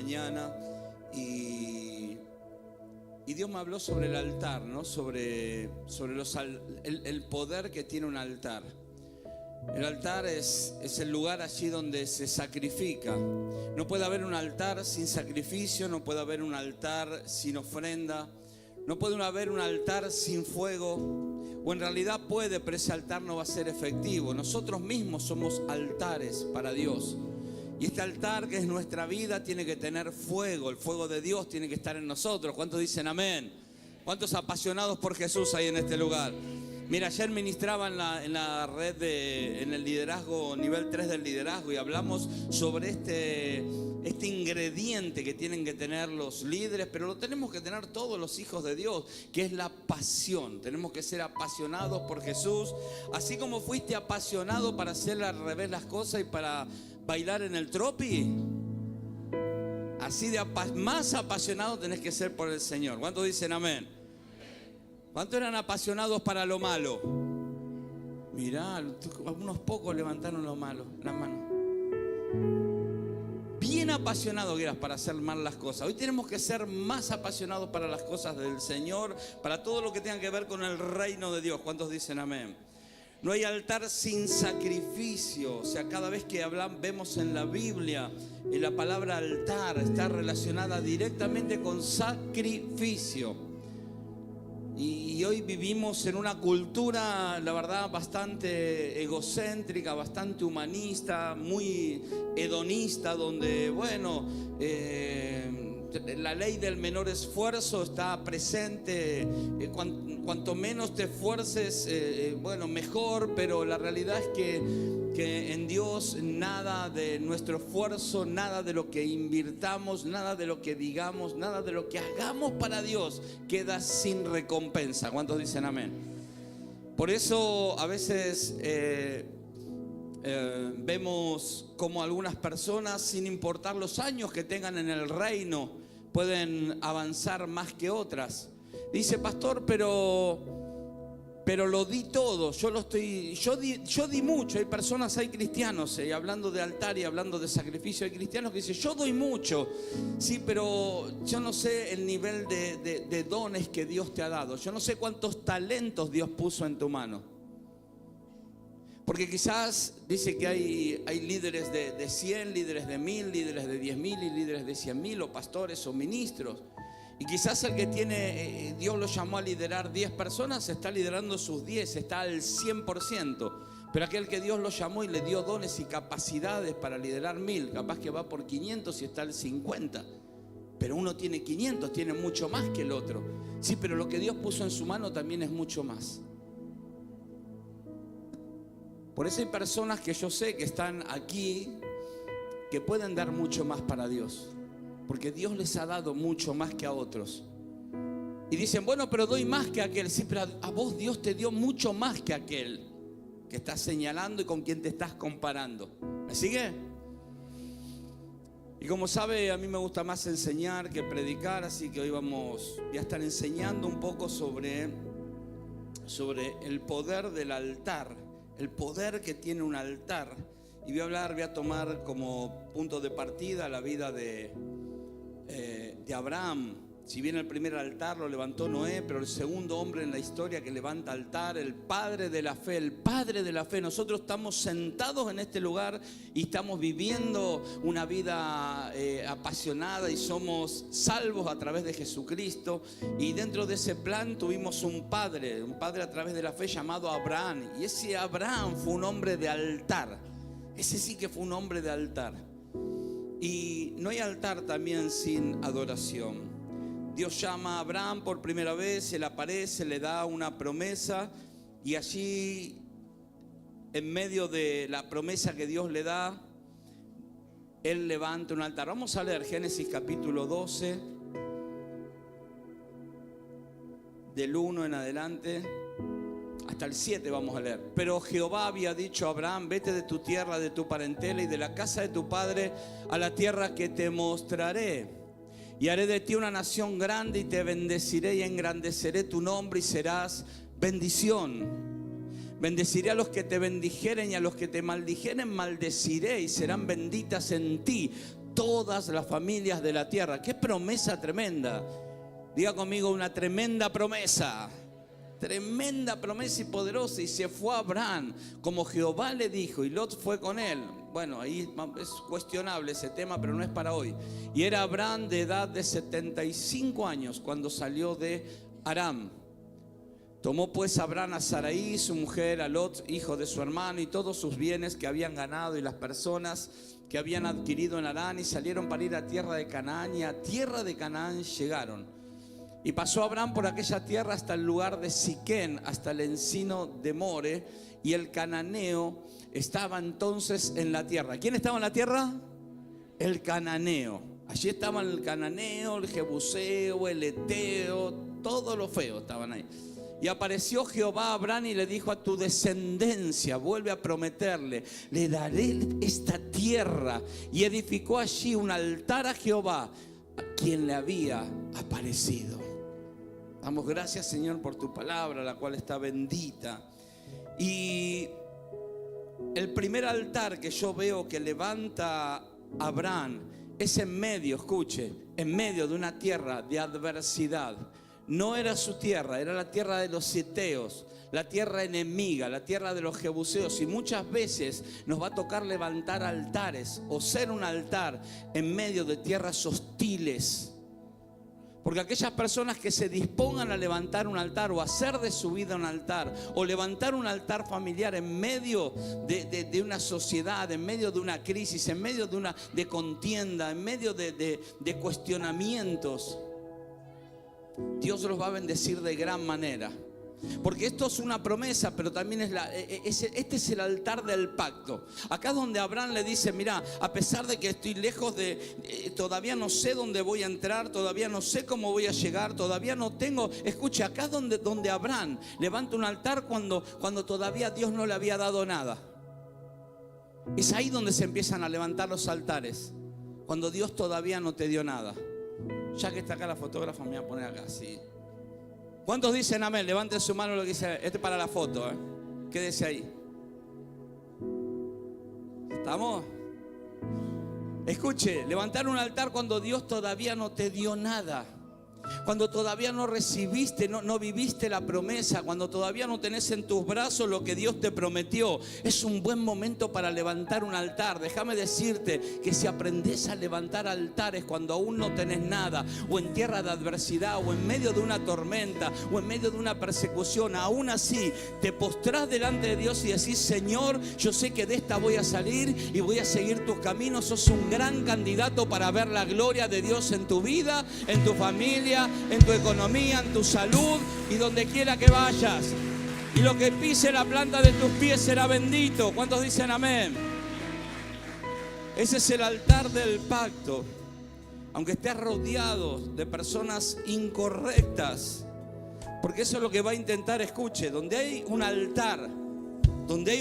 mañana y Dios me habló sobre el altar, ¿no? Sobre el poder que tiene un altar. El altar es el lugar allí donde se sacrifica. No puede haber un altar sin sacrificio, no puede haber un altar sin ofrenda, no puede haber un altar sin fuego, o en realidad puede, pero ese altar no va a ser efectivo. Nosotros mismos somos altares para Dios. Y este altar que es nuestra vida tiene que tener fuego. El fuego de Dios tiene que estar en nosotros. ¿Cuántos dicen amén? ¿Cuántos apasionados por Jesús hay en este lugar? Mira, ayer ministraba en la red en el liderazgo, nivel 3 del liderazgo, y hablamos sobre este ingrediente que tienen que tener los líderes, pero lo tenemos que tener todos los hijos de Dios, que es la pasión. Tenemos que ser apasionados por Jesús, así como fuiste apasionado para hacer al revés las cosas y para bailar en el tropi. Así de más apasionado tenés que ser por el Señor. ¿Cuántos dicen amén? ¿Cuántos eran apasionados para lo malo? Mirá, algunos pocos levantaron lo malo, las manos. Bien apasionado que eras para hacer mal las cosas. Hoy tenemos que ser más apasionados para las cosas del Señor, para todo lo que tenga que ver con el reino de Dios. ¿Cuántos dicen amén? No hay altar sin sacrificio. O sea, cada vez que vemos en la Biblia, la palabra altar está relacionada directamente con sacrificio. Y hoy vivimos en una cultura, la verdad, bastante egocéntrica, bastante humanista, muy hedonista, donde, bueno, la ley del menor esfuerzo está presente. Cuanto menos te esfuerces, bueno, mejor, pero la realidad es que en Dios nada de nuestro esfuerzo, nada de lo que invirtamos, nada de lo que digamos, nada de lo que hagamos para Dios queda sin recompensa. ¿Cuántos dicen amén? Por eso a veces vemos como algunas personas, sin importar los años que tengan en el reino, pueden avanzar más que otras. Dice, pastor, pero lo di todo, yo di mucho. Hay personas, hay cristianos, hablando de altar y hablando de sacrificio, hay cristianos que dicen, yo doy mucho, sí, pero yo no sé el nivel de dones que Dios te ha dado, yo no sé cuántos talentos Dios puso en tu mano. Porque quizás dice que hay líderes de 100, líderes de 1000, líderes de 10.000 y líderes de 100.000, o pastores o ministros. Y quizás el que tiene, Dios lo llamó a liderar 10 personas, está liderando sus 10, está al 100%. Pero aquel que Dios lo llamó y le dio dones y capacidades para liderar 1000, capaz que va por 500 y está al 50. Pero uno tiene 500, tiene mucho más que el otro. Sí, pero lo que Dios puso en su mano también es mucho más. Por eso hay personas que yo sé que están aquí, que pueden dar mucho más para Dios. Porque Dios les ha dado mucho más que a otros. Y dicen, bueno, pero doy más que aquel. Sí, pero a vos Dios te dio mucho más que aquel que estás señalando y con quien te estás comparando. ¿Me sigue? Y como sabe, a mí me gusta más enseñar que predicar. Así que hoy voy a estar enseñando un poco sobre el poder del altar. El poder que tiene un altar. Y voy a tomar como punto de partida la vida de Abraham. Si bien el primer altar lo levantó Noé, pero el segundo hombre en la historia que levanta altar, el padre de la fe, el padre de la fe. Nosotros estamos sentados en este lugar y estamos viviendo una vida apasionada y somos salvos a través de Jesucristo. Y dentro de ese plan tuvimos un padre a través de la fe llamado Abraham. Y ese Abraham fue un hombre de altar. Ese sí que fue un hombre de altar. Y no hay altar también sin adoración. Dios llama a Abraham por primera vez, él aparece, le da una promesa y allí, en medio de la promesa que Dios le da, él levanta un altar. Vamos a leer Génesis capítulo 12, del 1 en adelante. Hasta el 7 vamos a leer. Pero Jehová había dicho a Abraham, vete de tu tierra, de tu parentela y de la casa de tu padre a la tierra que te mostraré. Y haré de ti una nación grande y te bendeciré y engrandeceré tu nombre y serás bendición. Bendeciré a los que te bendijeren y a los que te maldijeren maldeciré y serán benditas en ti todas las familias de la tierra. ¡Qué promesa tremenda! Diga conmigo, una tremenda promesa. Tremenda promesa y poderosa. Y se fue Abraham como Jehová le dijo, y Lot fue con él. Bueno, ahí es cuestionable ese tema, pero no es para hoy. Y era Abraham de edad de 75 años cuando salió de Aram. Tomó pues Abraham a Sarai, su mujer, a Lot, hijo de su hermano, y todos sus bienes que habían ganado y las personas que habían adquirido en Harán, y salieron para ir a tierra de Canaán, y a tierra de Canaán llegaron. Y pasó Abraham por aquella tierra hasta el lugar de Siquén, hasta el encino de More, y el cananeo estaba entonces en la tierra. ¿Quién estaba en la tierra? El cananeo. Allí estaban el cananeo, el jebuseo, el eteo, todo lo feo estaban ahí. Y apareció Jehová a Abraham y le dijo: a tu descendencia, vuelve a prometerle, le daré esta tierra. Y edificó allí un altar a Jehová, a quien le había aparecido. Damos gracias, Señor, por tu palabra, la cual está bendita. Y el primer altar que yo veo que levanta Abraham es en medio, escuche, en medio de una tierra de adversidad. No era su tierra, era la tierra de los heteos, la tierra enemiga, la tierra de los jebuseos. Y muchas veces nos va a tocar levantar altares o ser un altar en medio de tierras hostiles. Porque aquellas personas que se dispongan a levantar un altar o hacer de su vida un altar, o levantar un altar familiar en medio de una sociedad, en medio de una crisis, en medio de contienda, en medio de cuestionamientos, Dios los va a bendecir de gran manera. Porque esto es una promesa, pero también este es el altar del pacto. Acá es donde Abraham le dice: mira, a pesar de que estoy lejos todavía no sé dónde voy a entrar, todavía no sé cómo voy a llegar, todavía no tengo. Escucha, acá es donde Abraham levanta un altar cuando todavía Dios no le había dado nada. Es ahí donde se empiezan a levantar los altares, cuando Dios todavía no te dio nada. Ya que está acá la fotógrafa, me voy a poner acá, sí. ¿Cuántos dicen amén? Levanten su mano lo que dice. Este es para la foto, Quédese ahí. ¿Estamos? Escuche, levantar un altar cuando Dios todavía no te dio nada. Cuando todavía no recibiste, no viviste la promesa, cuando todavía no tenés en tus brazos lo que Dios te prometió, es un buen momento para levantar un altar. Déjame decirte que si aprendés a levantar altares cuando aún no tenés nada, o en tierra de adversidad, o en medio de una tormenta, o en medio de una persecución, aún así te postrás delante de Dios y decís: Señor, yo sé que de esta voy a salir y voy a seguir tus caminos. Sos un gran candidato para ver la gloria de Dios en tu vida, en tu familia, en tu economía, en tu salud y donde quiera que vayas. Y lo que pise la planta de tus pies será bendito. ¿Cuántos dicen amén? Ese es el altar del pacto. Aunque estés rodeado de personas incorrectas, porque eso es lo que va a intentar. Escuche, donde hay un altar, donde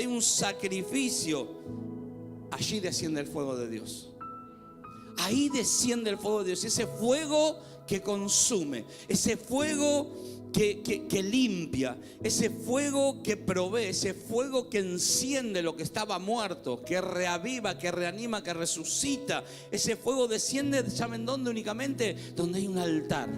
hay un sacrificio, allí desciende el fuego de Dios. Ahí desciende el fuego de Dios, ese fuego que consume, ese fuego que limpia, ese fuego que provee, ese fuego que enciende lo que estaba muerto, que reaviva, que reanima, que resucita. Ese fuego desciende, ¿saben dónde? Únicamente donde hay un altar,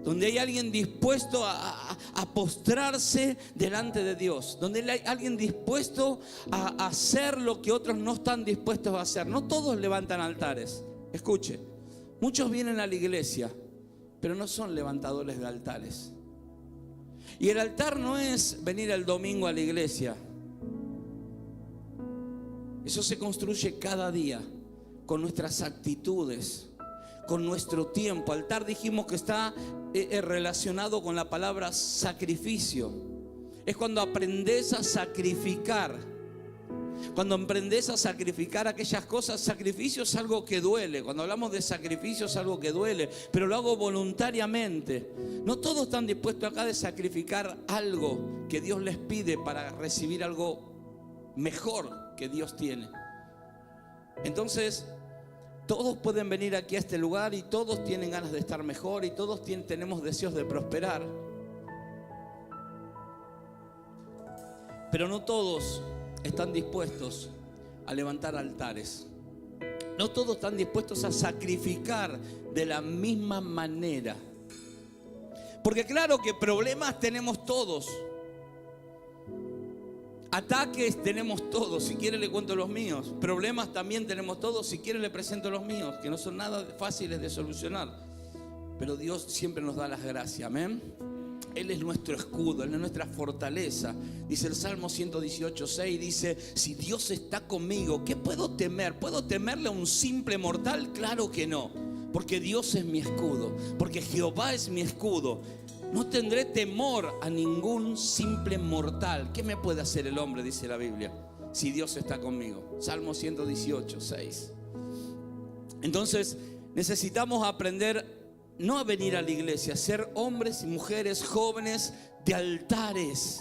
donde hay alguien dispuesto a postrarse delante de Dios, donde hay alguien dispuesto a hacer lo que otros no están dispuestos a hacer. No todos levantan altares. Escuche, muchos vienen a la iglesia, pero no son levantadores de altares. Y el altar no es venir el domingo a la iglesia. Eso se construye cada día con nuestras actitudes, con nuestro tiempo. Altar, dijimos que está relacionado con la palabra sacrificio. Es cuando aprendes a sacrificar. Cuando aprendes a sacrificar aquellas cosas. Sacrificio es algo que duele. Cuando hablamos de sacrificio es algo que duele, pero lo hago voluntariamente. No todos están dispuestos acá de sacrificar algo que Dios les pide para recibir algo mejor que Dios tiene. Entonces, todos pueden venir aquí a este lugar y todos tienen ganas de estar mejor y todos tenemos deseos de prosperar. Pero no todos están dispuestos a levantar altares. No todos están dispuestos a sacrificar de la misma manera. Porque claro que problemas tenemos todos. Ataques tenemos todos. Si quiere le cuento los míos. Problemas también tenemos todos. Si quiere le presento los míos, que no son nada fáciles de solucionar. Pero Dios siempre nos da las gracias. Amén. Él es nuestro escudo, Él es nuestra fortaleza. Dice el Salmo 118:6, dice: si Dios está conmigo, ¿qué puedo temer? ¿Puedo temerle a un simple mortal? Claro que no, porque Dios es mi escudo, porque Jehová es mi escudo. No tendré temor a ningún simple mortal. ¿Qué me puede hacer el hombre? Dice la Biblia, si Dios está conmigo. Salmo 118:6. Entonces necesitamos aprender no a venir a la iglesia, a ser hombres y mujeres jóvenes de altares.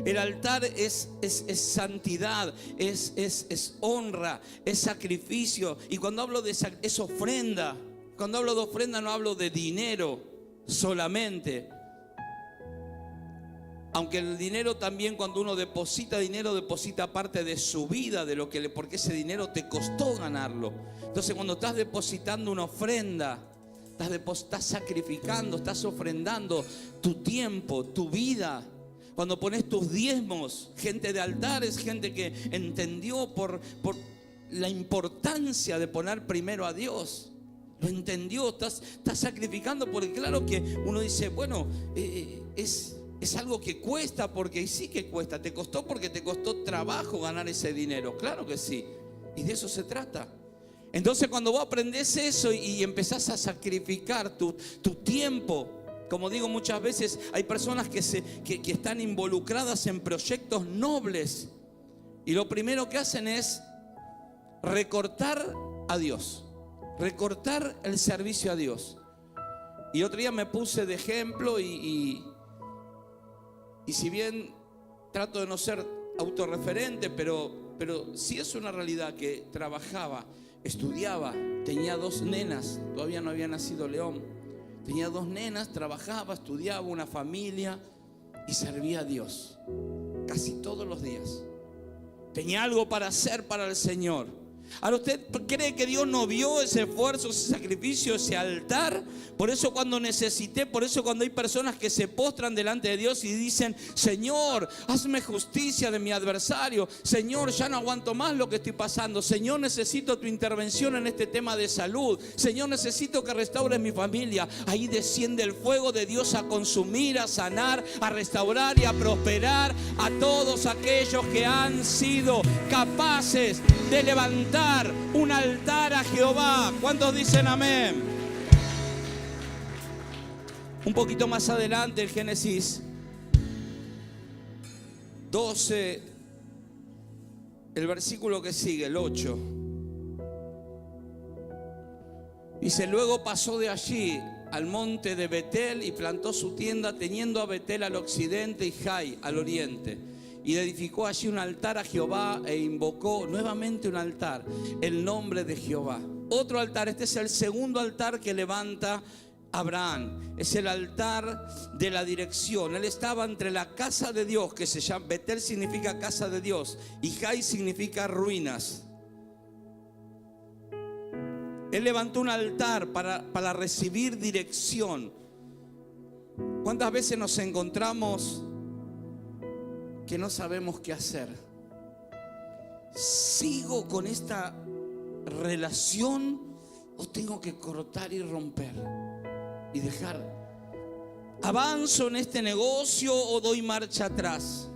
El altar es santidad, es honra, es sacrificio. Y cuando hablo de es ofrenda. Cuando hablo de ofrenda no hablo de dinero solamente. Aunque el dinero también, cuando uno deposita dinero, deposita parte de su vida, de lo que porque ese dinero te costó ganarlo. Entonces cuando estás depositando una ofrenda, estás sacrificando, estás ofrendando tu tiempo, tu vida. Cuando pones tus diezmos, gente de altares, gente que entendió por la importancia de poner primero a Dios. Lo entendió, estás sacrificando, porque claro que uno dice, bueno, es algo que cuesta, porque sí que cuesta. Te costó porque te costó trabajo ganar ese dinero, claro que sí. Y de eso se trata. Entonces cuando vos aprendés eso y empezás a sacrificar tu tiempo, como digo muchas veces, hay personas que están involucradas en proyectos nobles y lo primero que hacen es recortar a Dios, recortar el servicio a Dios. Y otro día me puse de ejemplo y si bien trato de no ser autorreferente, pero sí es una realidad que trabajaba, estudiaba, tenía 2 nenas, todavía no había nacido León. Tenía 2 nenas, trabajaba, estudiaba, una familia y servía a Dios casi todos los días. Tenía algo para hacer para el Señor. Ahora, ¿usted cree que Dios no vio ese esfuerzo, ese sacrificio, ese altar? Por eso cuando hay personas que se postran delante de Dios y dicen: Señor, hazme justicia de mi adversario. Señor, ya no aguanto más lo que estoy pasando. Señor, necesito tu intervención en este tema de salud. Señor, necesito que restaures mi familia. Ahí desciende el fuego de Dios a consumir, a sanar, a restaurar y a prosperar a todos aquellos que han sido capaces de levantar un altar a Jehová. ¿Cuántos dicen amén? Un poquito más adelante, en Génesis 12, el versículo que sigue, el 8, dice: luego pasó de allí al monte de Betel y plantó su tienda, teniendo a Betel al occidente y Jai al oriente. Y edificó allí un altar a Jehová e invocó nuevamente un altar, el nombre de Jehová. Otro altar, este es el segundo altar que levanta Abraham. Es el altar de la dirección. Él estaba entre la casa de Dios, que se llama, Betel significa casa de Dios, y Jai significa ruinas. Él levantó un altar para recibir dirección. ¿Cuántas veces nos encontramos que no sabemos qué hacer? ¿Sigo con esta relación o tengo que cortar y romper y dejar? ¿Avanzo en este negocio o doy marcha atrás?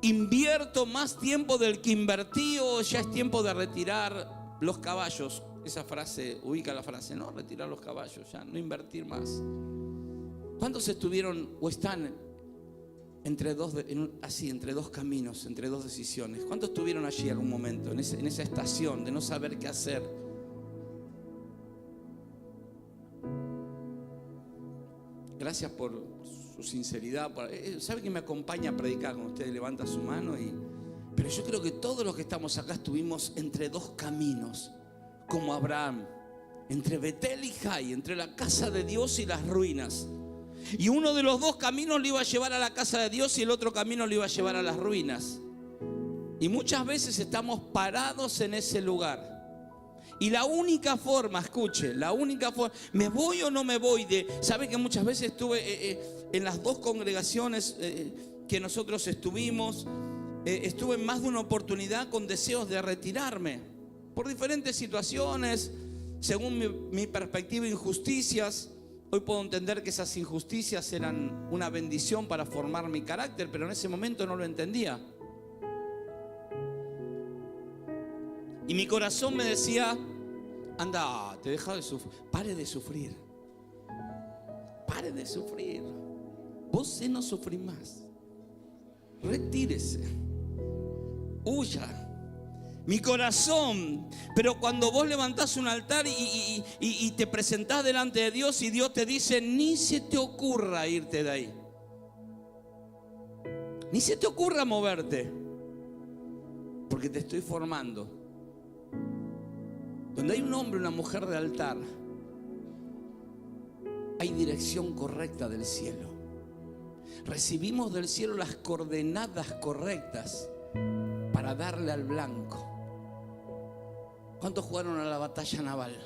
¿Invierto más tiempo del que invertí o ya es tiempo de retirar los caballos? Esa frase, ubica la frase, ¿no? Retirar los caballos, ya no invertir más. ¿Cuántos estuvieron o están entre dos caminos, entre 2 decisiones? ¿Cuántos estuvieron allí algún momento, en esa estación de no saber qué hacer? Gracias por su sinceridad. ¿Sabe que me acompaña a predicar cuando usted levanta su mano? Pero yo creo que todos los que estamos acá estuvimos entre 2 caminos, como Abraham, entre Betel y Jai, entre la casa de Dios y las ruinas. Y uno de los 2 caminos lo iba a llevar a la casa de Dios y el otro camino lo iba a llevar a las ruinas. Y muchas veces estamos parados en ese lugar. Y la única forma, escuche, la única forma, ¿me voy o no me voy? ¿Sabe que muchas veces estuve en las dos congregaciones que nosotros estuvimos? Estuve en más de una oportunidad con deseos de retirarme por diferentes situaciones, según mi perspectiva, injusticias. Hoy puedo entender que esas injusticias eran una bendición para formar mi carácter, pero en ese momento no lo entendía. Y mi corazón me decía: anda, te deja de sufrir, pare de sufrir, pare de sufrir, vos no sufrís más, retírese, huya. Mi corazón. Pero cuando vos levantás un altar y te presentás delante de Dios y Dios te dice: ni se te ocurra irte de ahí, ni se te ocurra moverte, porque te estoy formando. Donde hay un hombre y una mujer de altar, hay dirección correcta del cielo. Recibimos del cielo las coordenadas correctas para darle al blanco. ¿Cuántos jugaron a la batalla naval?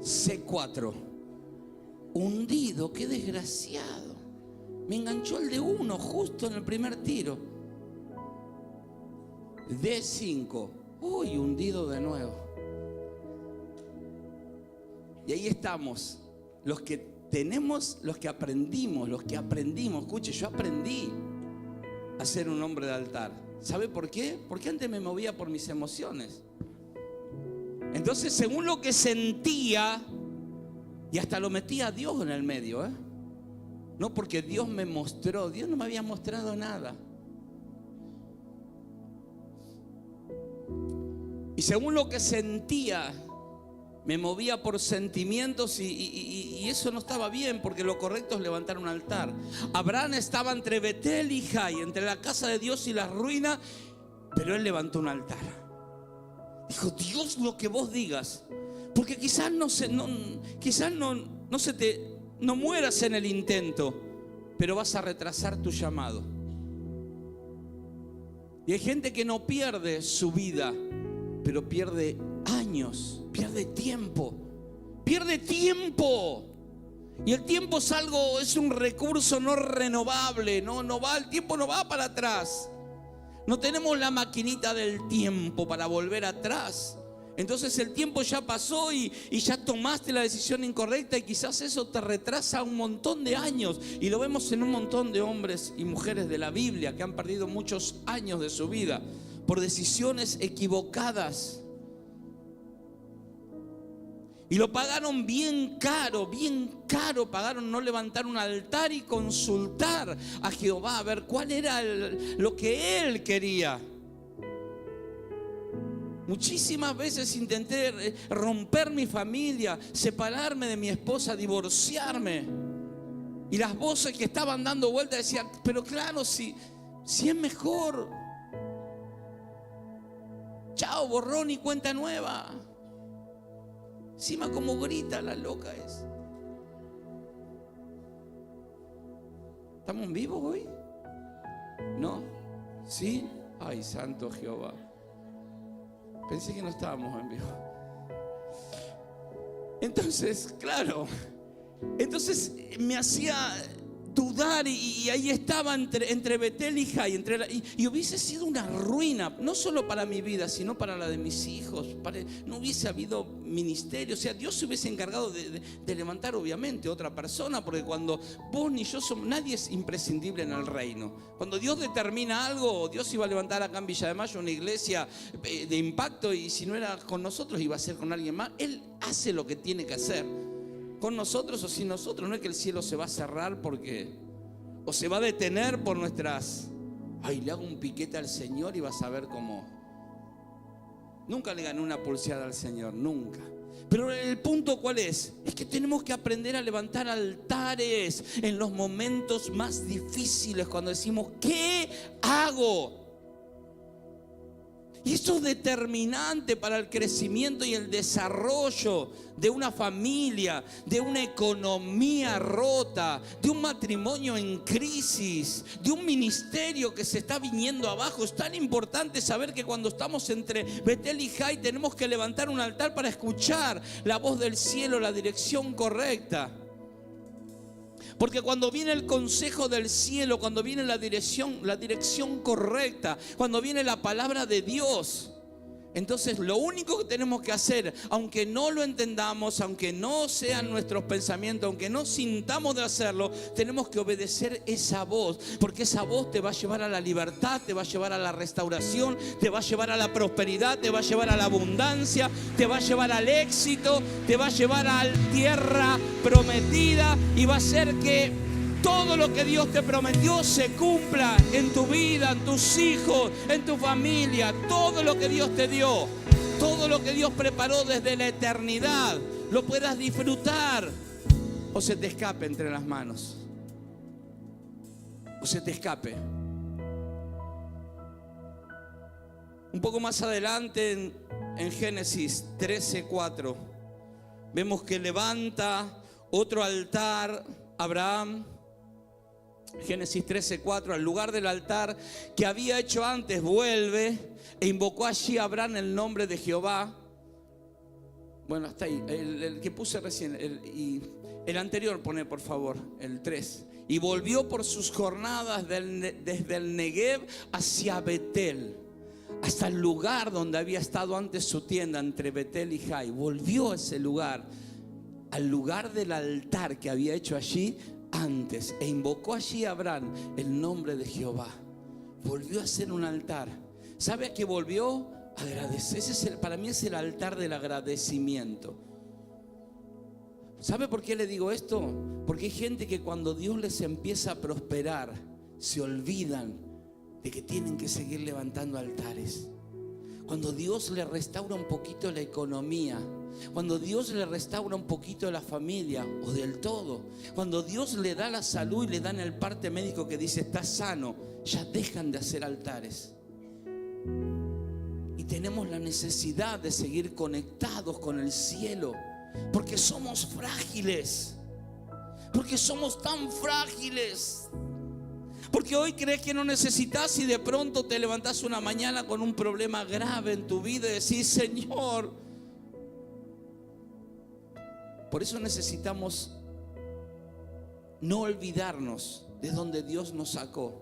C4. Hundido, qué desgraciado. Me enganchó el de 1 justo en el primer tiro. D5. Uy, hundido de nuevo. Y ahí estamos, los que tenemos, los que aprendimos. Escuche, yo aprendí a ser un hombre de altar. ¿Sabe por qué? Porque antes me movía por mis emociones. Entonces, según lo que sentía, y hasta lo metía a Dios en el medio, no porque Dios me mostró, Dios no me había mostrado nada. Y según lo que sentía, me movía por sentimientos y eso no estaba bien, porque lo correcto es levantar un altar. Abraham estaba entre Betel y Jai, entre la casa de Dios y la ruina, pero él levantó un altar. Dijo: Dios, lo que vos digas, porque quizás no mueras en el intento, pero vas a retrasar tu llamado. Y hay gente que no pierde su vida, pero pierde años, pierde tiempo. Y el tiempo es un recurso no renovable, el tiempo no va para atrás. No tenemos la maquinita del tiempo para volver atrás. Entonces el tiempo ya pasó y ya tomaste la decisión incorrecta, y quizás eso te retrasa un montón de años. Y lo vemos en un montón de hombres y mujeres de la Biblia que han perdido muchos años de su vida por decisiones equivocadas. Y lo pagaron bien caro pagaron no levantar un altar y consultar a Jehová a ver cuál era lo que él quería. Muchísimas veces intenté romper mi familia, separarme de mi esposa, divorciarme. Y las voces que estaban dando vueltas decían: pero claro, si es mejor. Chao, borrón y cuenta nueva. Encima como grita la loca es. ¿Estamos vivos hoy? ¿No? ¿Sí? Ay, santo Jehová. Pensé que no estábamos en vivo. Entonces, claro. Entonces me hacía dudar y ahí estaba entre Betel y Jai, y hubiese sido una ruina, no solo para mi vida, sino para la de mis hijos. No hubiese habido ministerio. O sea, Dios se hubiese encargado de levantar obviamente otra persona, porque cuando vos ni yo somos, nadie es imprescindible en el reino. Cuando Dios determina algo, Dios iba a levantar acá en Villa de Mayo una iglesia de impacto, y si no era con nosotros iba a ser con alguien más. Él hace lo que tiene que hacer, con nosotros o sin nosotros. No es que el cielo se va a cerrar o se va a detener por nuestras... Ay, le hago un piquete al Señor y vas a ver cómo... Nunca le gané una pulseada al Señor, nunca. Pero el punto, ¿cuál es? Es que tenemos que aprender a levantar altares en los momentos más difíciles, cuando decimos: ¿qué hago? Y esto es determinante para el crecimiento y el desarrollo de una familia, de una economía rota, de un matrimonio en crisis, de un ministerio que se está viniendo abajo. Es tan importante saber que cuando estamos entre Betel y Jai tenemos que levantar un altar para escuchar la voz del cielo, la dirección correcta. Porque cuando viene el consejo del cielo, cuando viene la dirección correcta, cuando viene la palabra de Dios, entonces lo único que tenemos que hacer, aunque no lo entendamos, aunque no sean nuestros pensamientos, aunque no sintamos de hacerlo, tenemos que obedecer esa voz. Porque esa voz te va a llevar a la libertad, te va a llevar a la restauración, te va a llevar a la prosperidad, te va a llevar a la abundancia, te va a llevar al éxito, te va a llevar a la tierra prometida y va a hacer que todo lo que Dios te prometió se cumpla en tu vida, en tus hijos, en tu familia. Todo lo que Dios te dio, todo lo que Dios preparó desde la eternidad, lo puedas disfrutar o se te escape entre las manos. O se te escape. Un poco más adelante en Génesis 13:4 vemos que levanta otro altar Abraham. Génesis 13:4, al lugar del altar que había hecho antes vuelve e invocó allí a Abraham el nombre de Jehová. Bueno, hasta ahí, el que puse recién, el anterior pone por favor, el 3. Y volvió por sus jornadas desde el Negev hacia Betel, hasta el lugar donde había estado antes su tienda, entre Betel y Jai. Volvió a ese lugar, al lugar del altar que había hecho allí antes, e invocó allí a Abraham el nombre de Jehová. Volvió a hacer un altar. ¿Sabe a qué volvió? Agradecer. Para mí es el altar del agradecimiento. ¿Sabe por qué le digo esto? Porque hay gente que cuando Dios les empieza a prosperar se olvidan de que tienen que seguir levantando altares. Cuando Dios le restaura un poquito la economía, cuando Dios le restaura un poquito la familia o del todo, cuando Dios le da la salud y le dan el parte médico que dice está sano, ya dejan de hacer altares. Y tenemos la necesidad de seguir conectados con el cielo, porque somos frágiles, porque somos tan frágiles. Porque hoy crees que no necesitas y de pronto te levantás una mañana con un problema grave en tu vida y decís, Señor. Por eso necesitamos no olvidarnos de donde Dios nos sacó.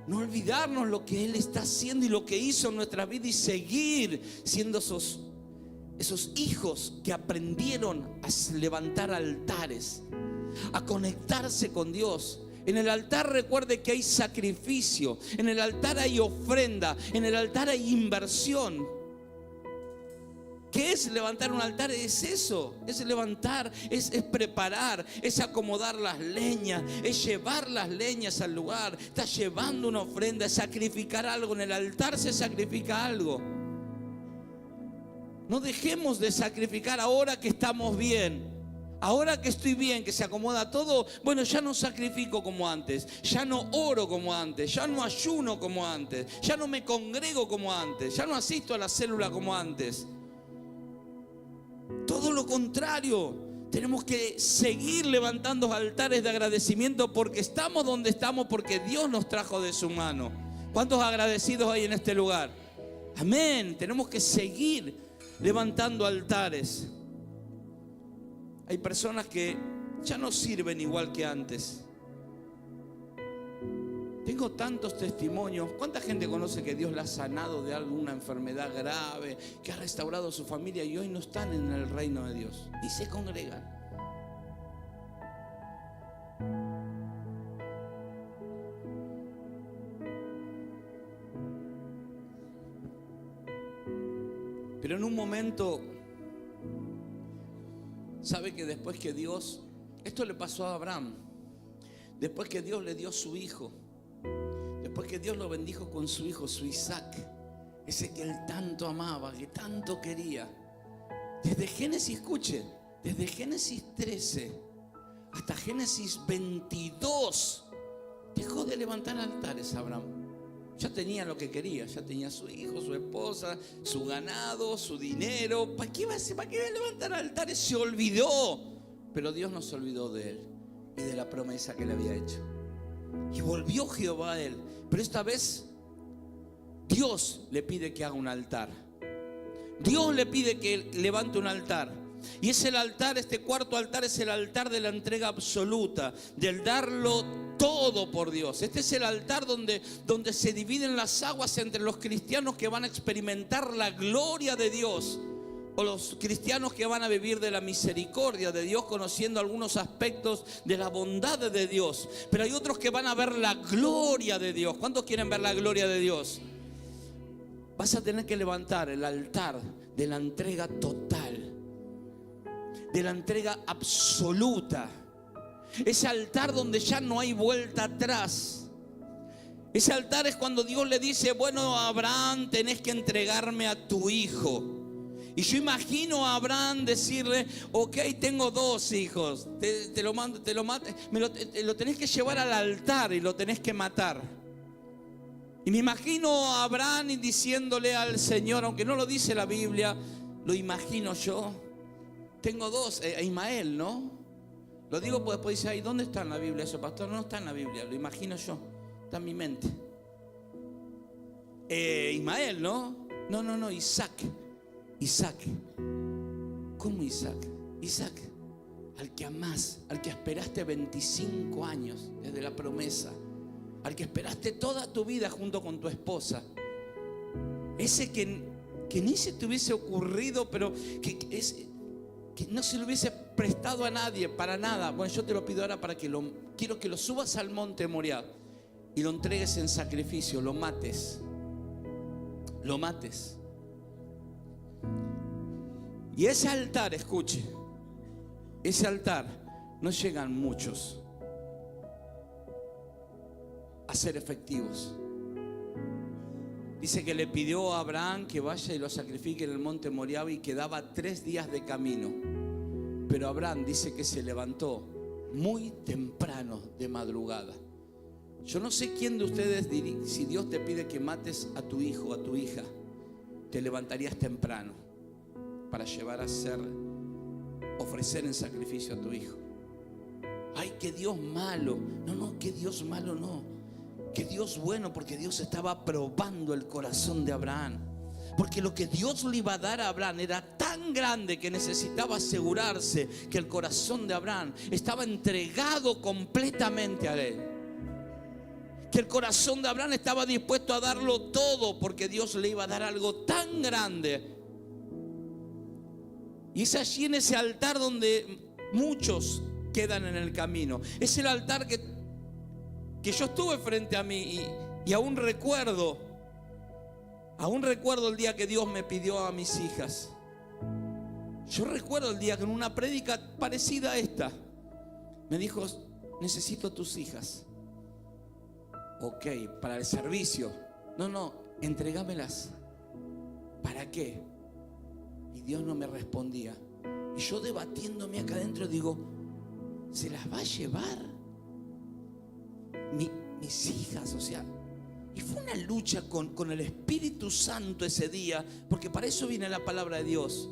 No olvidarnos lo que Él está haciendo y lo que hizo en nuestra vida y seguir siendo esos hijos que aprendieron a levantar altares, a conectarse con Dios. En el altar recuerde que hay sacrificio, en el altar hay ofrenda, en el altar hay inversión. ¿Qué es levantar un altar? Es eso, es levantar, es preparar, es acomodar las leñas, es llevar las leñas al lugar, está llevando una ofrenda, es sacrificar algo. En el altar se sacrifica algo. No dejemos de sacrificar ahora que estamos bien. Ahora que estoy bien, que se acomoda todo, bueno, ya no sacrifico como antes, ya no oro como antes, ya no ayuno como antes, ya no me congrego como antes, ya no asisto a la célula como antes. Todo lo contrario, tenemos que seguir levantando altares de agradecimiento porque estamos donde estamos, porque Dios nos trajo de su mano. ¿Cuántos agradecidos hay en este lugar? Amén, tenemos que seguir levantando altares. Hay personas que ya no sirven igual que antes. Tengo tantos testimonios. ¿Cuánta gente conoce que Dios la ha sanado de alguna enfermedad grave, que ha restaurado su familia y hoy no están en el reino de Dios y se congregan? Pero en un momento, ¿sabe que después que Dios, esto le pasó a Abraham, después que Dios le dio su hijo, después que Dios lo bendijo con su hijo, su Isaac, ese que él tanto amaba, que tanto quería, desde Génesis, escuchen, desde Génesis 13 hasta Génesis 22, dejó de levantar altares Abraham. Ya tenía lo que quería, ya tenía su hijo, su esposa, su ganado, su dinero. ¿Para qué iba a levantar altares? Se olvidó. Pero Dios no se olvidó de él y de la promesa que le había hecho. Y volvió Jehová a él. Pero esta vez Dios le pide que haga un altar. Dios le pide que levante un altar. Y es el altar, este cuarto altar es el altar de la entrega absoluta, del darlo todo por Dios. Este es el altar donde se dividen las aguas entre los cristianos que van a experimentar la gloria de Dios, o los cristianos que van a vivir de la misericordia de Dios, conociendo algunos aspectos de la bondad de Dios. Pero hay otros que van a ver la gloria de Dios. ¿Cuántos quieren ver la gloria de Dios? Vas a tener que levantar el altar de la entrega total, de la entrega absoluta. Ese altar donde ya no hay vuelta atrás. Ese altar es cuando Dios le dice: bueno, Abraham, tenés que entregarme a tu hijo. Y yo imagino a Abraham decirle: ok, tengo 2 hijos, te lo mando, lo tenés que llevar al altar y lo tenés que matar. Y me imagino a Abraham diciéndole al Señor, aunque no lo dice la Biblia, lo imagino yo: tengo 2, Ismael, ¿no? Lo digo porque después dice: ay, ¿dónde está en la Biblia eso, pastor? No está en la Biblia, lo imagino yo, está en mi mente. Ismael, ¿no? No, Isaac. ¿Cómo Isaac? Isaac, al que amás, al que esperaste 25 años desde la promesa, al que esperaste toda tu vida junto con tu esposa, ese que ni se te hubiese ocurrido, pero que no se lo hubiese prestado a nadie para nada. Bueno, yo te lo pido ahora para quiero que lo subas al monte Moriah y lo entregues en sacrificio, lo mates. Y ese altar, escuche, ese altar no llegan muchos a ser efectivos. Dice que le pidió a Abraham que vaya y lo sacrifique en el monte Moriah y quedaba 3 días de camino. Pero Abraham dice que se levantó muy temprano de madrugada. Yo no sé quién de ustedes, si Dios te pide que mates a tu hijo o a tu hija, te levantarías temprano para llevar a ofrecer en sacrificio a tu hijo. Ay, qué Dios malo. No, qué Dios malo no. Qué Dios bueno, porque Dios estaba probando el corazón de Abraham. Porque lo que Dios le iba a dar a Abraham era tan grande que necesitaba asegurarse que el corazón de Abraham estaba entregado completamente a él. Que el corazón de Abraham estaba dispuesto a darlo todo, porque Dios le iba a dar algo tan grande. Y es allí en ese altar donde muchos quedan en el camino. Es el altar que yo estuve frente a mí y aún recuerdo el día que Dios me pidió a mis hijas. Yo recuerdo el día que en una prédica parecida a esta me dijo: necesito tus hijas. Ok, para el servicio. No, entrégamelas. ¿Para qué? Y Dios no me respondía. Y yo debatiéndome acá adentro digo: ¿se las va a llevar mis hijas? O sea, y fue una lucha con el Espíritu Santo ese día, porque para eso viene la palabra de Dios,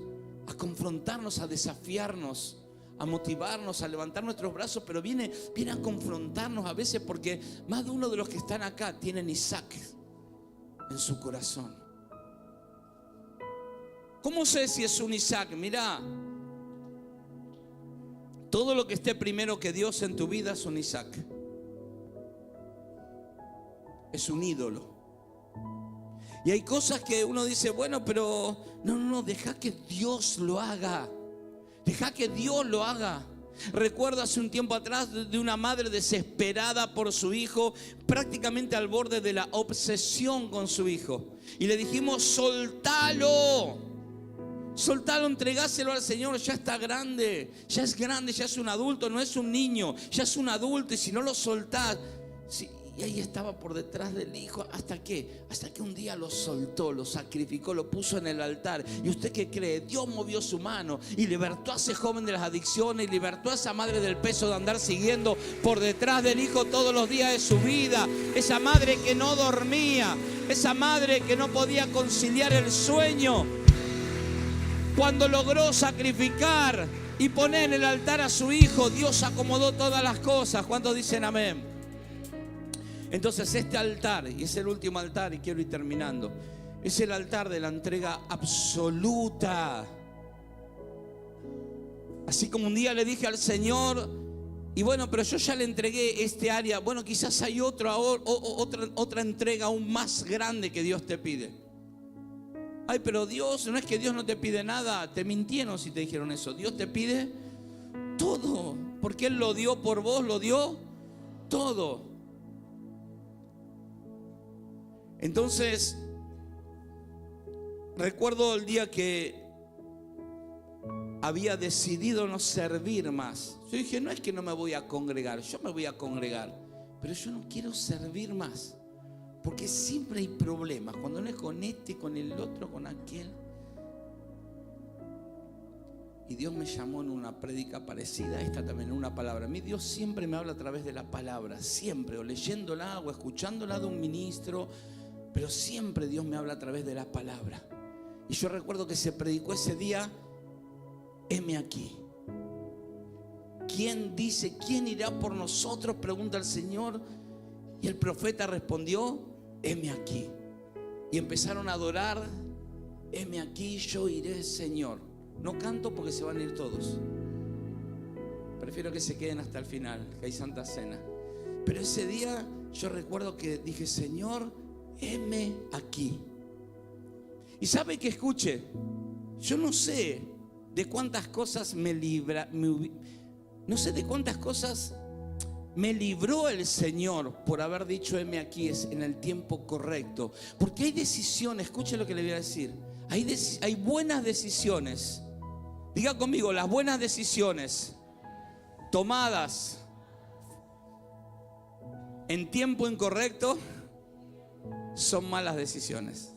a confrontarnos, a desafiarnos, a motivarnos, a levantar nuestros brazos, pero viene a confrontarnos a veces, porque más de uno de los que están acá tienen Isaac en su corazón. ¿Cómo sé si es un Isaac? Mirá, todo lo que esté primero que Dios en tu vida es un Isaac. Es un ídolo. Y hay cosas que uno dice: bueno, pero no, deja que Dios lo haga. Deja que Dios lo haga. Recuerdo hace un tiempo atrás de una madre desesperada por su hijo, prácticamente al borde de la obsesión con su hijo. Y le dijimos: soltalo, entregáselo al Señor, ya está grande, ya es un adulto, no es un niño, ya es un adulto, y si no lo soltás... Y ahí estaba por detrás del hijo. ¿Hasta qué? Hasta que un día lo soltó, lo sacrificó, lo puso en el altar. ¿Y usted qué cree? Dios movió su mano y libertó a ese joven de las adicciones, y libertó a esa madre del peso de andar siguiendo por detrás del hijo todos los días de su vida. Esa madre que no dormía, esa madre que no podía conciliar el sueño. Cuando logró sacrificar y poner en el altar a su hijo, Dios acomodó todas las cosas. ¿Cuántos dicen amén? Entonces este altar, y es el último altar y quiero ir terminando, es el altar de la entrega absoluta. Así como un día le dije al Señor, y bueno, pero yo ya le entregué este área, bueno, quizás hay otra entrega aún más grande que Dios te pide. Ay, pero Dios, no es que Dios no te pide nada, te mintieron si te dijeron eso. Dios te pide todo, porque Él lo dio por vos, lo dio todo. Entonces, recuerdo el día que había decidido no servir más. Yo dije, no es que no me voy a congregar, yo me voy a congregar, pero yo no quiero servir más, porque siempre hay problemas, cuando no es con este, con el otro, con aquel. Y Dios me llamó en una prédica parecida a esta también, en una palabra. A mí Dios siempre me habla a través de la palabra, siempre, o leyéndola o escuchándola de un ministro, pero siempre Dios me habla a través de la palabra. Y yo recuerdo que se predicó ese día, heme aquí. ¿Quién dice, quién irá por nosotros? Pregunta el Señor. Y el profeta respondió, heme aquí. Y empezaron a adorar, heme aquí, yo iré, Señor. No canto porque se van a ir todos. Prefiero que se queden hasta el final, que hay Santa Cena. Pero ese día yo recuerdo que dije, Señor, heme aquí. Y sabe que escuche, yo no sé de cuántas cosas no sé de cuántas cosas me libró el Señor por haber dicho heme aquí es en el tiempo correcto. Porque hay decisiones, escuche lo que le voy a decir, hay buenas decisiones. Diga conmigo, las buenas decisiones tomadas en tiempo incorrecto son malas decisiones.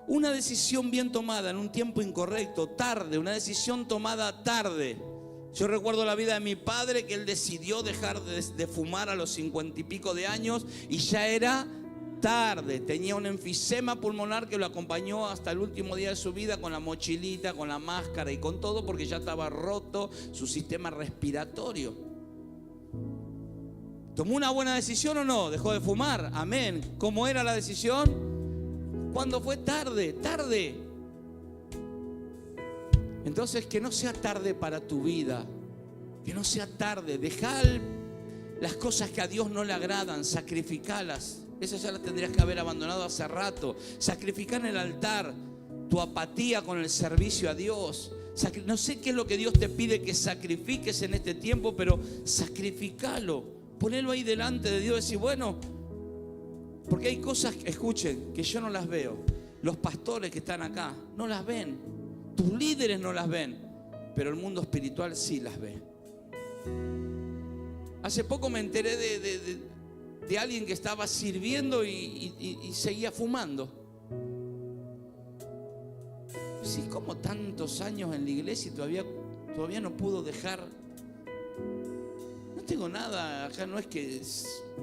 Una decisión bien tomada en un tiempo incorrecto, tarde, una decisión tomada tarde. Yo recuerdo la vida de mi padre, que él decidió dejar de fumar a los 50 y pico de años y ya era tarde. Tenía un enfisema pulmonar que lo acompañó hasta el último día de su vida, con la mochilita, con la máscara y con todo, porque ya estaba roto su sistema respiratorio. ¿Tomó una buena decisión o no? ¿Dejó de fumar? Amén. ¿Cómo era la decisión? Cuando fue tarde. Entonces, que no sea tarde para tu vida. Que no sea tarde. Dejar las cosas que a Dios no le agradan, sacrificarlas. Esas ya las tendrías que haber abandonado hace rato. Sacrificar en el altar tu apatía con el servicio a Dios. No sé qué es lo que Dios te pide que sacrifiques en este tiempo, pero sacrificalo. Ponelo ahí delante de Dios y decir, bueno, porque hay cosas, escuchen, que yo no las veo. Los pastores que están acá no las ven. Tus líderes no las ven. Pero el mundo espiritual sí las ve. Hace poco me enteré de alguien que estaba sirviendo y seguía fumando. Sí, como tantos años en la iglesia y todavía no pudo dejar. No tengo nada, acá no es que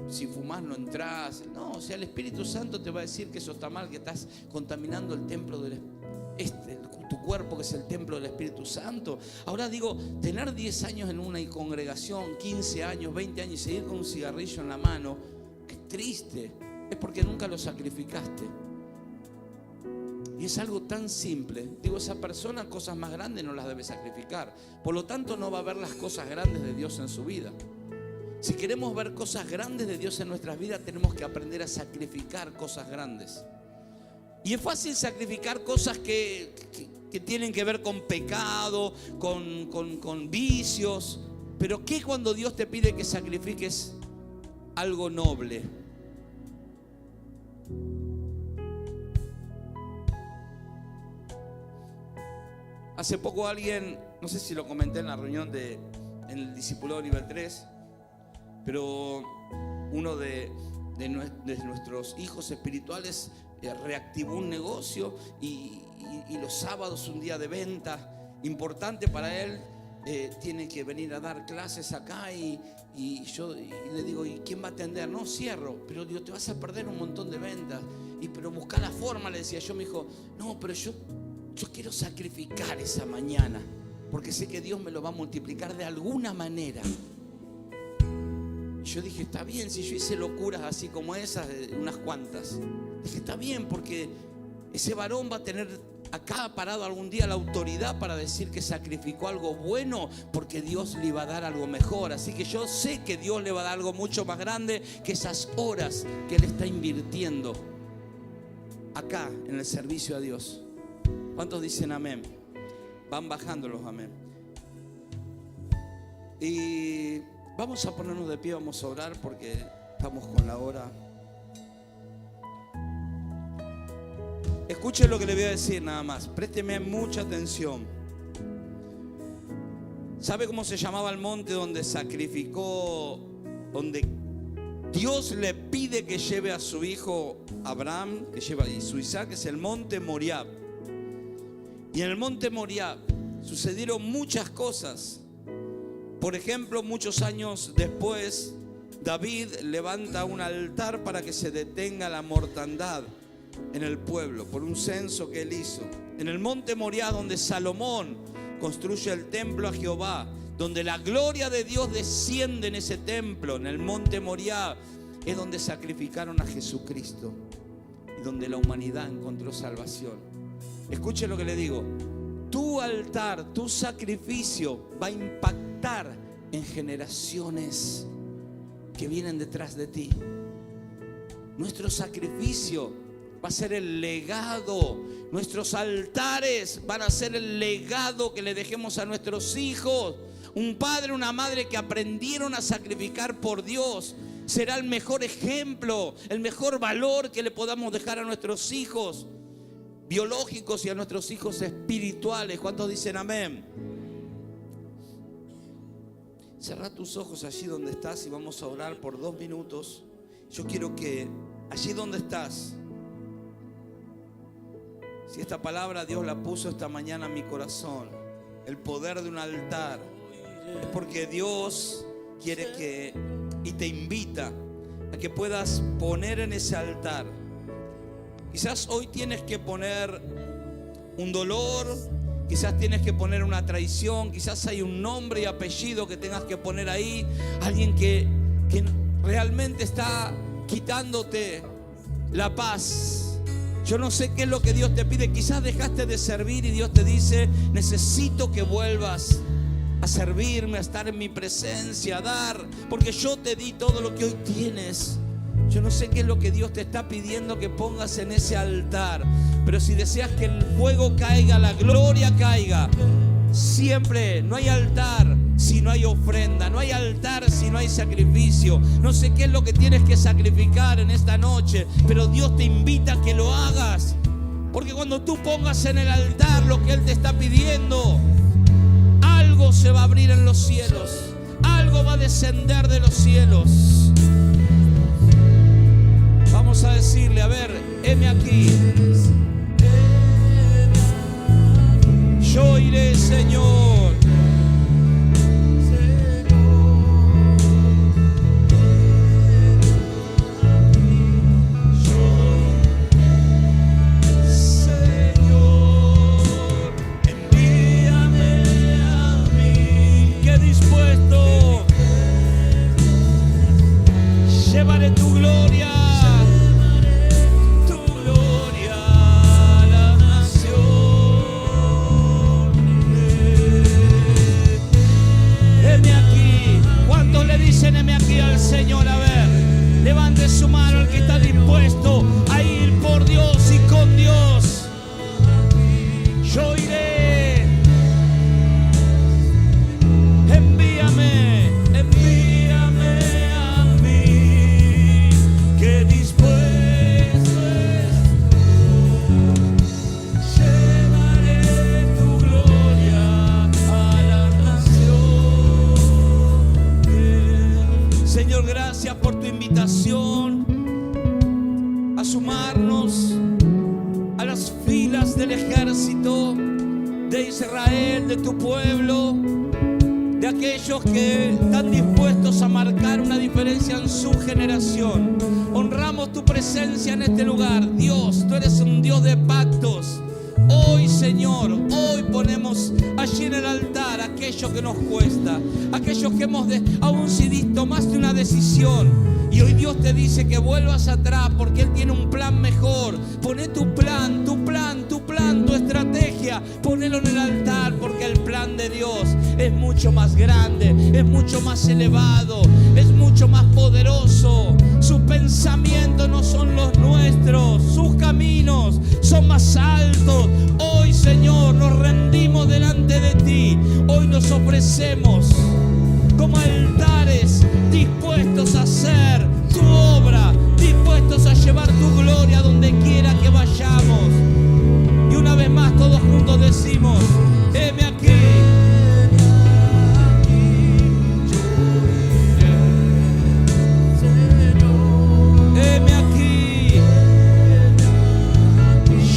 si fumás no entras. No, o sea, el Espíritu Santo te va a decir que eso está mal, que estás contaminando el templo tu cuerpo, que es el templo del Espíritu Santo. Ahora digo, tener 10 años en una congregación, 15 años, 20 años y seguir con un cigarrillo en la mano, qué triste. Es porque nunca lo sacrificaste. Y es algo tan simple. Digo, esa persona cosas más grandes no las debe sacrificar. Por lo tanto, no va a ver las cosas grandes de Dios en su vida. Si queremos ver cosas grandes de Dios en nuestras vidas, tenemos que aprender a sacrificar cosas grandes. Y es fácil sacrificar cosas que tienen que ver con pecado, con vicios. Pero ¿qué cuando Dios te pide que sacrifiques algo noble? Hace poco alguien, no sé si lo comenté en la reunión en el discipulado nivel 3, pero uno de nuestros hijos espirituales reactivó un negocio y los sábados, un día de venta importante para él, tiene que venir a dar clases acá y yo le digo, ¿y quién va a atender? No, cierro, pero digo, te vas a perder un montón de ventas. Pero busca la forma, le decía yo. Me dijo, no, pero yo quiero sacrificar esa mañana, porque sé que Dios me lo va a multiplicar de alguna manera. Y yo dije, está bien, si yo hice locuras así como esas, unas cuantas. Dije, está bien, porque ese varón va a tener acá parado algún día la autoridad para decir que sacrificó algo bueno, porque Dios le iba a dar algo mejor. Así que yo sé que Dios le va a dar algo mucho más grande que esas horas que Él está invirtiendo acá en el servicio a Dios. ¿Cuántos dicen amén? Van bajando los amén. Y vamos a ponernos de pie, vamos a orar porque estamos con la hora. Escuche lo que le voy a decir nada más. Présteme mucha atención. ¿Sabe cómo se llamaba el monte donde sacrificó, donde Dios le pide que lleve a su hijo Abraham, que lleva y su Isaac? Es el monte Moriab. Y en el monte Moriab sucedieron muchas cosas. Por ejemplo, muchos años después, David levanta un altar para que se detenga la mortandad en el pueblo por un censo que él hizo. En el monte Moriah, donde Salomón construye el templo a Jehová, donde la gloria de Dios desciende en ese templo, en el monte Moriah, es donde sacrificaron a Jesucristo y donde la humanidad encontró salvación. Escuche lo que le digo. Tu altar, tu sacrificio va a impactar en generaciones que vienen detrás de ti. Nuestro sacrificio va a ser el legado. Nuestros altares van a ser el legado que le dejemos a nuestros hijos. Un padre, una madre que aprendieron a sacrificar por Dios será el mejor ejemplo, el mejor valor que le podamos dejar a nuestros hijos biológicos y a nuestros hijos espirituales. ¿Cuántos dicen amén? Cerrá tus ojos allí donde estás y vamos a orar por 2 minutos. Yo quiero que allí donde estás, si esta palabra Dios la puso esta mañana en mi corazón, el poder de un altar, es porque Dios quiere que, y te invita a que puedas poner en ese altar. Quizás hoy tienes que poner un dolor, quizás tienes que poner una traición, quizás hay un nombre y apellido que tengas que poner ahí, alguien que realmente está quitándote la paz. Yo no sé qué es lo que Dios te pide. Quizás dejaste de servir y Dios te dice, necesito que vuelvas a servirme, a estar en mi presencia, a dar, porque yo te di todo lo que hoy tienes. Yo no sé qué es lo que Dios te está pidiendo que pongas en ese altar, pero si deseas que el fuego caiga, la gloria caiga, siempre no hay altar si no hay ofrenda, no hay altar si no hay sacrificio. No sé qué es lo que tienes que sacrificar en esta noche, pero Dios te invita a que lo hagas, porque cuando tú pongas en el altar lo que Él te está pidiendo, algo se va a abrir en los cielos, algo va a descender de los cielos. Vamos a decirle, a ver, heme aquí. Yo iré, Señor. Señor, envíame a mí, que dispuesto llevaré tu gloria. Tu gloria. de tu pueblo, de aquellos que están dispuestos a marcar una diferencia en su generación. Honramos tu presencia en este lugar. Dios, tú eres un Dios de pactos. Hoy, Señor, hoy ponemos allí en el altar aquello que nos cuesta, aquellos que hemos aún si tomaste una decisión y hoy Dios te dice que vuelvas atrás porque Él tiene un plan mejor. Poné tu plan, tu estrategia, ponelo en el altar porque el plan de Dios es mucho más grande, es mucho más elevado, es mucho más poderoso. Sus pensamientos no son los nuestros, sus caminos son más altos. Hoy, Señor, nos rendimos delante de ti. Hoy nos ofrecemos como altares dispuestos a hacer tu obra, dispuestos a llevar tu gloria donde quiera que vayamos. Y una vez más todos juntos decimos: heme aquí. Heme aquí.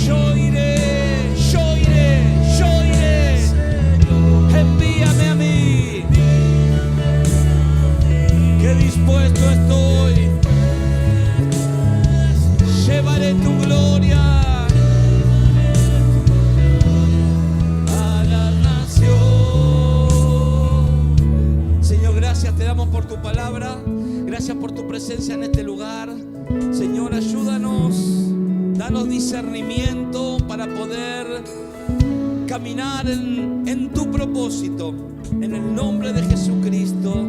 Yo iré, yo iré, yo iré. Envíame a mí, que dispuesto estoy. Llevaré tu gloria a la nación. Señor, gracias te damos por tu palabra. Gracias por tu presencia en este lugar. Señor, ayúdanos, danos discernimiento para poder caminar en tu propósito. En el nombre de Jesucristo.